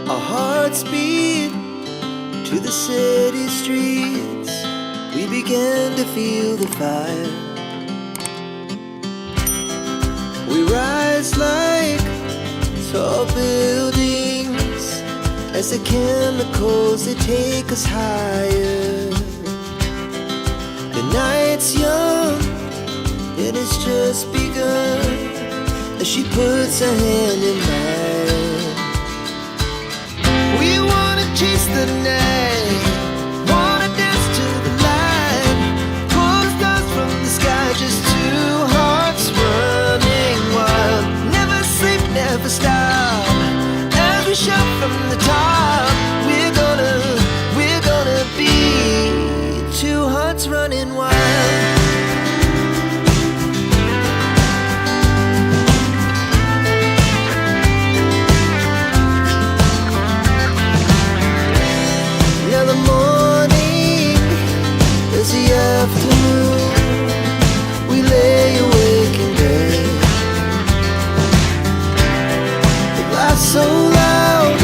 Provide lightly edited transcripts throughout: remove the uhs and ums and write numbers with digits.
Our hearts beat to the city streets. We began to feel the fire. We rise like tall buildings as the chemicals, they take us higher. The night's young and it's just begun as she puts her hand in mine. We wanna chase the night, wanna dance to the light, pull stars from the sky, just two hearts running wild. Never sleep, never stop, as we shout from the top. We're gonna be two hearts running wild. The afternoon, we lay awake in bed. The laugh so loud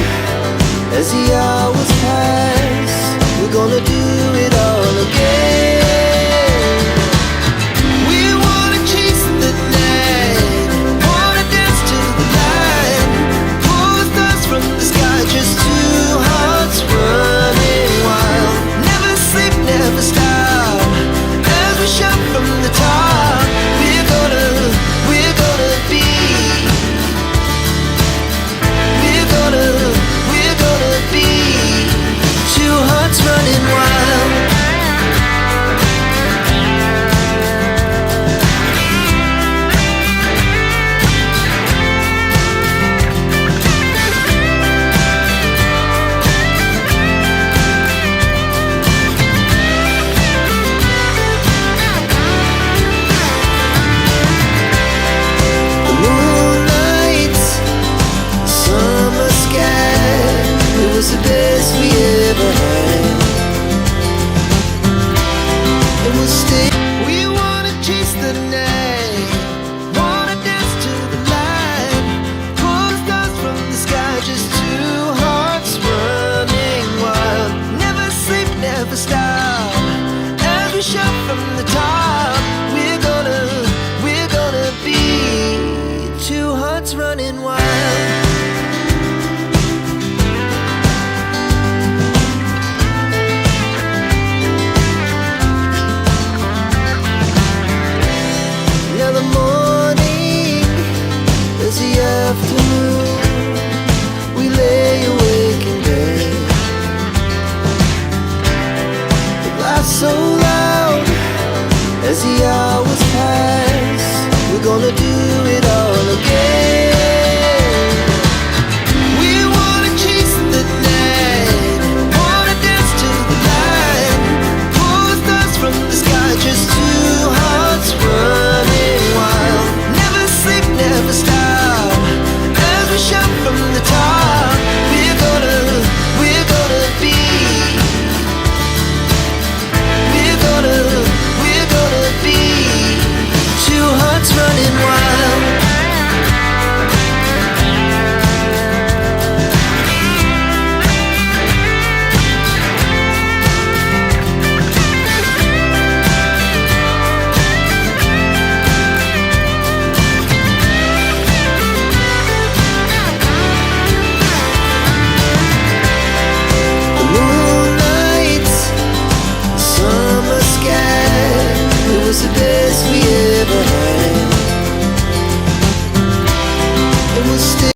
as the hours pass. We're gonna do it all again. We wanna chase the night, wanna dance to the light, pull stars from the sky, just two hearts running wild. Never sleep, never stop, shout from the top. We're gonna be, we're gonna be two hearts running wild. Today